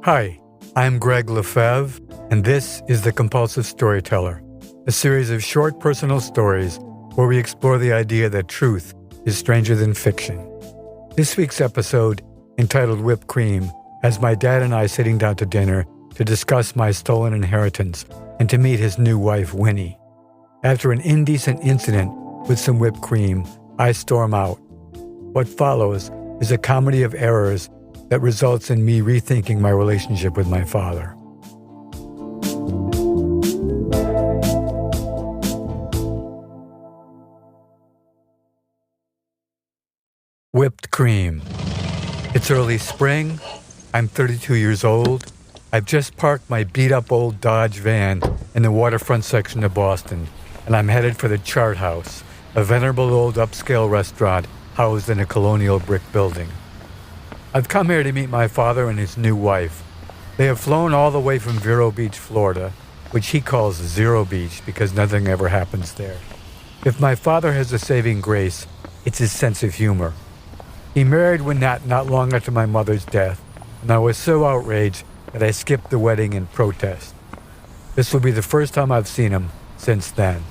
Hi, I'm Greg Lefebvre, and this is The Compulsive Storyteller, a series of short personal stories where we explore the idea that truth is stranger than fiction. This week's episode, entitled Whipped Cream, has my dad and I sitting down to dinner to discuss my stolen inheritance and to meet his new wife, Winnie. After an indecent incident with some whipped cream, I storm out. What follows is a comedy of errors that results in me rethinking my relationship with my father. Whipped cream. It's early spring. I'm 32 years old. I've just parked my beat-up old Dodge van in the waterfront section of Boston, and I'm headed for the Chart House, a venerable old upscale restaurant housed in a colonial brick building. I've come here to meet my father and his new wife. They have flown all the way from Vero Beach, Florida, which he calls Zero Beach because nothing ever happens there. If my father has a saving grace, it's his sense of humor. He married Winnie not long after my mother's death, and I was so outraged that I skipped the wedding in protest. This will be the first time I've seen him since then.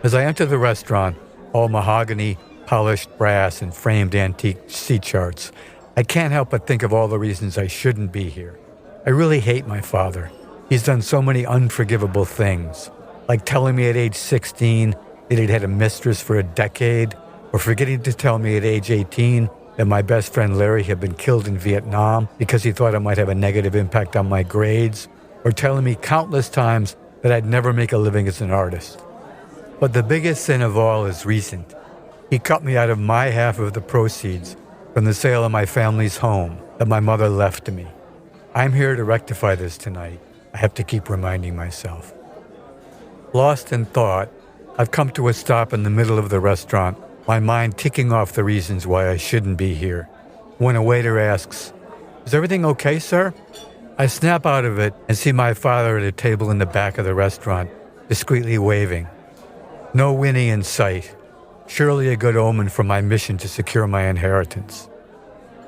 As I enter the restaurant, all mahogany, polished brass, and framed antique seat charts, I can't help but think of all the reasons I shouldn't be here. I really hate my father. He's done so many unforgivable things, like telling me at age 16 that he'd had a mistress for a decade, or forgetting to tell me at age 18 that my best friend Larry had been killed in Vietnam because he thought it might have a negative impact on my grades, or telling me countless times that I'd never make a living as an artist. But the biggest sin of all is recent. He cut me out of my half of the proceeds from the sale of my family's home that my mother left to me. I'm here to rectify this tonight. I have to keep reminding myself. Lost in thought, I've come to a stop in the middle of the restaurant, my mind ticking off the reasons why I shouldn't be here. When a waiter asks, "Is everything okay, sir?" I snap out of it and see my father at a table in the back of the restaurant, discreetly waving. No Winnie in sight. Surely a good omen for my mission to secure my inheritance.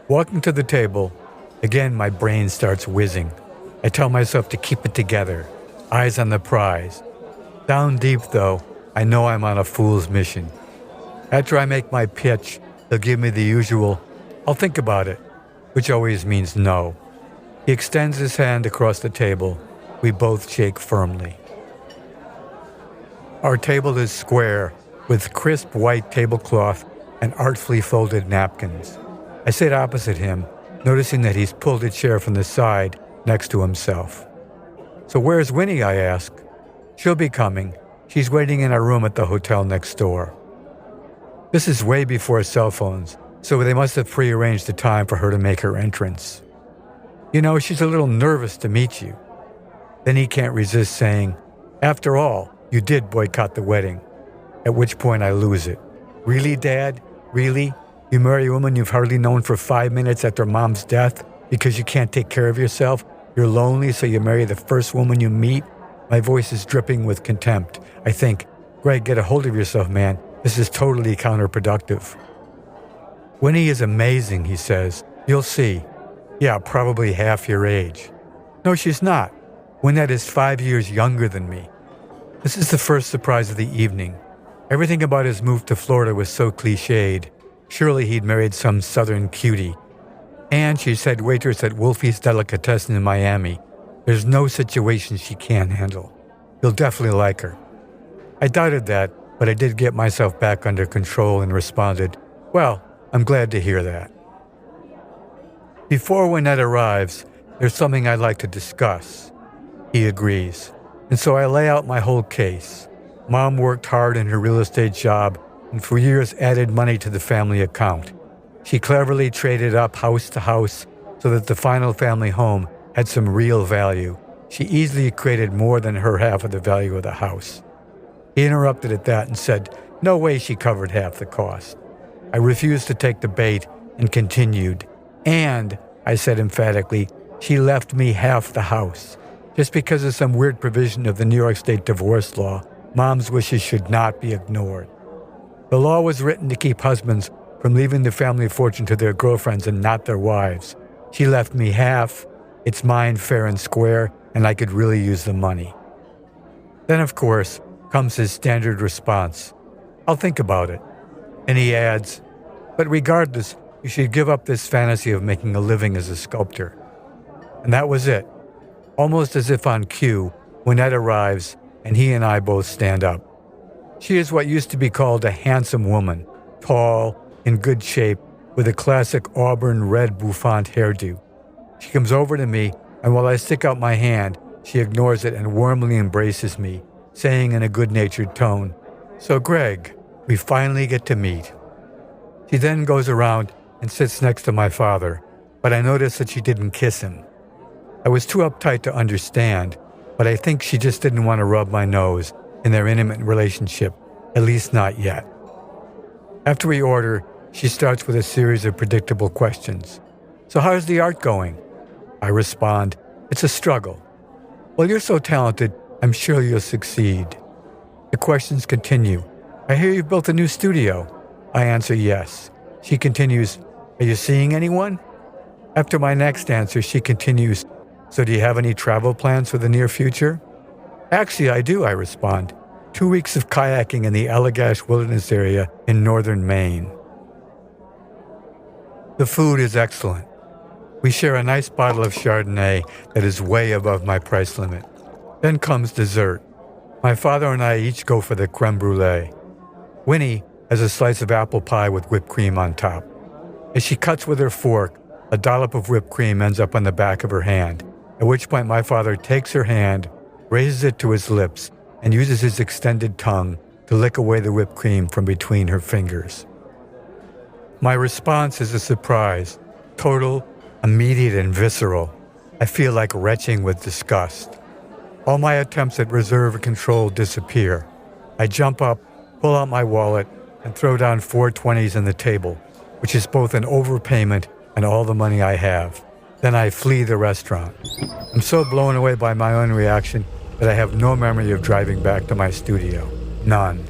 Walking to the table, again my brain starts whizzing. I tell myself to keep it together, eyes on the prize. Down deep, though, I know I'm on a fool's mission. After I make my pitch, he'll give me the usual, "I'll think about it," which always means no. He extends his hand across the table. We both shake firmly. Our table is square, with crisp white tablecloth and artfully folded napkins. I sit opposite him, noticing that he's pulled a chair from the side next to himself. "So where's Winnie?" I ask. "She'll be coming. She's waiting in our room at the hotel next door." This is way before cell phones, so they must have prearranged the time for her to make her entrance. "You know, she's a little nervous to meet you." Then he can't resist saying, "After all, you did boycott the wedding." At which point I lose it. "Really, Dad? Really? You marry a woman you've hardly known for 5 minutes after Mom's death because you can't take care of yourself? You're lonely, so you marry the first woman you meet?" My voice is dripping with contempt. I think, "Greg, get a hold of yourself, man. This is totally counterproductive." "Winnie is amazing," he says. "You'll see. Yeah, probably half your age." "No, she's not. Winnie is 5 years younger than me." This is the first surprise of the evening. Everything about his move to Florida was so cliched. Surely he'd married some southern cutie. And she's head waitress at Wolfie's Delicatessen in Miami. There's no situation she can't handle. You'll definitely like her. I doubted that, but I did get myself back under control and responded, "Well, I'm glad to hear that." Before Winnie arrives, there's something I'd like to discuss. He agrees, and so I lay out my whole case. Mom worked hard in her real estate job and for years added money to the family account. She cleverly traded up house to house so that the final family home had some real value. She easily created more than her half of the value of the house. He interrupted at that and said, "No way she covered half the cost." I refused to take the bait and continued. "And," I said emphatically, "she left me half the house. Just because of some weird provision of the New York State divorce law, Mom's wishes should not be ignored. The law was written to keep husbands from leaving the family fortune to their girlfriends and not their wives. She left me half. It's mine fair and square, and I could really use the money. Then, of course, comes his standard response. I'll think about it. And he adds, but regardless, you should give up this fantasy of making a living as a sculptor. And that was it. Almost as if on cue, Winnie arrives, and he and I both stand up. She is what used to be called a handsome woman, tall, in good shape, with a classic auburn red bouffant hairdo. She comes over to me, and while I stick out my hand, she ignores it and warmly embraces me, saying in a good-natured tone, "So Greg, we finally get to meet." She then goes around and sits next to my father, but I noticed that she didn't kiss him. I was too uptight to understand, but I think she just didn't want to rub my nose in their intimate relationship, at least not yet. After we order, she starts with a series of predictable questions. So how's the art going? I respond, it's a struggle. Well, you're so talented, I'm sure you'll succeed. The questions continue. I hear you've built a new studio. I answer yes. She continues, are you seeing anyone? After my next answer, she continues, so do you have any travel plans for the near future? Actually, I do, I respond. 2 weeks of kayaking in the Allagash Wilderness area in northern Maine. The food is excellent. We share a nice bottle of Chardonnay that is way above my price limit. Then comes dessert. My father and I each go for the creme brulee. Winnie has a slice of apple pie with whipped cream on top. As she cuts with her fork, a dollop of whipped cream ends up on the back of her hand, at which point my father takes her hand, raises it to his lips, and uses his extended tongue to lick away the whipped cream from between her fingers. My response is a surprise, total, immediate, and visceral. I feel like retching with disgust. All my attempts at reserve and control disappear. I jump up, pull out my wallet, and throw down 4 20s on the table, which is both an overpayment and all the money I have. Then I flee the restaurant. I'm so blown away by my own reaction that I have no memory of driving back to my studio. None.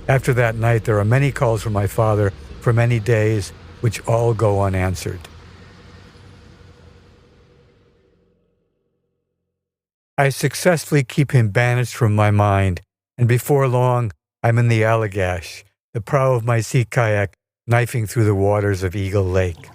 After that night, there are many calls from my father for many days, which all go unanswered. I successfully keep him banished from my mind, and before long, I'm in the Allagash, the prow of my sea kayak knifing through the waters of Eagle Lake.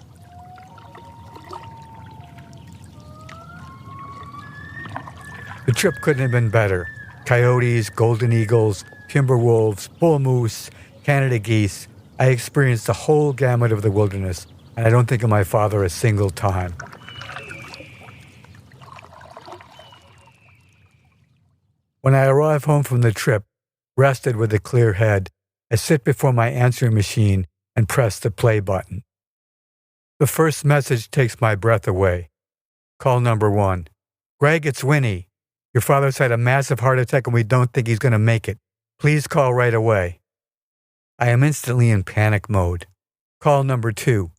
The trip couldn't have been better. Coyotes, golden eagles, timber wolves, bull moose, Canada geese. I experienced the whole gamut of the wilderness, and I don't think of my father a single time. When I arrive home from the trip, rested with a clear head, I sit before my answering machine and press the play button. The first message takes my breath away. Call number 1. Greg, it's Winnie. Your father's had a massive heart attack and we don't think he's going to make it. Please call right away. I am instantly in panic mode. Call number 2.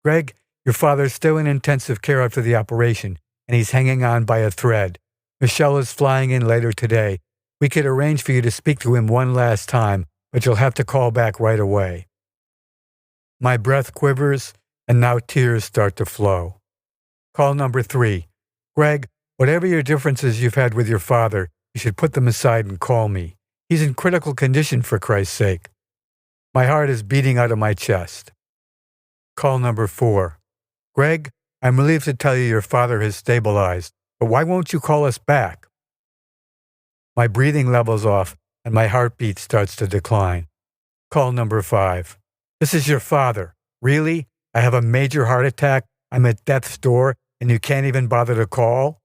Greg, your father's still in intensive care after the operation, and he's hanging on by a thread. Michelle is flying in later today. We could arrange for you to speak to him one last time, but you'll have to call back right away. My breath quivers, and now tears start to flow. Call number 3. Greg, whatever your differences you've had with your father, you should put them aside and call me. He's in critical condition, for Christ's sake. My heart is beating out of my chest. Call number 4. Greg, I'm relieved to tell you your father has stabilized, but why won't you call us back? My breathing levels off, and my heartbeat starts to decline. Call number 5. This is your father. Really? I have a major heart attack, I'm at death's door, and you can't even bother to call?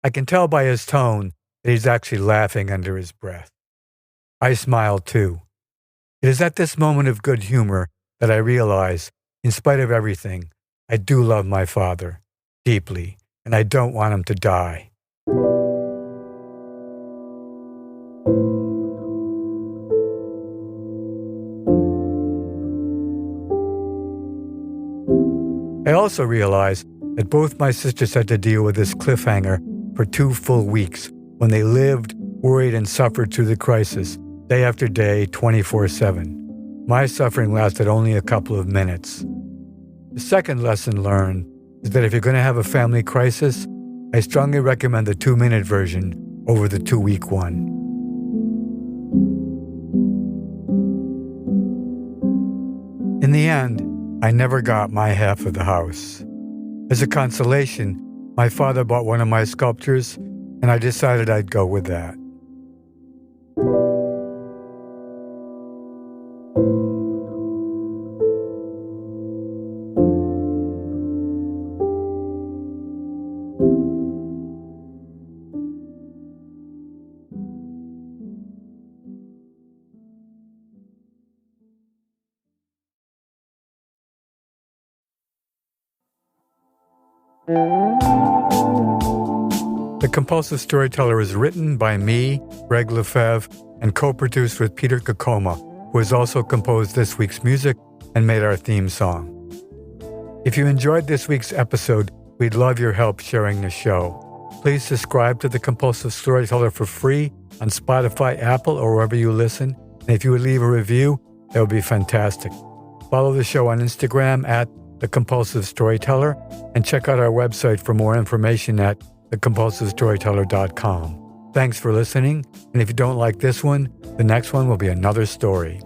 I can tell by his tone that he's actually laughing under his breath. I smile too. It is at this moment of good humor that I realize, in spite of everything, I do love my father deeply, and I don't want him to die. I also realize that both my sisters had to deal with this cliffhanger for 2 full weeks when they lived, worried, and suffered through the crisis, day after day, 24/7. My suffering lasted only a couple of minutes. The second lesson learned is that if you're going to have a family crisis, I strongly recommend the 2-minute version over the 2-week one. In the end, I never got my half of the house. As a consolation, my father bought one of my sculptures, and I decided I'd go with that. The Compulsive Storyteller is written by me, Greg Lefebvre, and co-produced with Peter Kokoma, who has also composed this week's music and made our theme song. If you enjoyed this week's episode, we'd love your help sharing the show. Please subscribe to The Compulsive Storyteller for free on Spotify, Apple, or wherever you listen. And if you would leave a review, that would be fantastic. Follow the show on Instagram at The Compulsive Storyteller, and check out our website for more information at thecompulsivestoryteller.com. Thanks for listening, and if you don't like this one, the next one will be another story.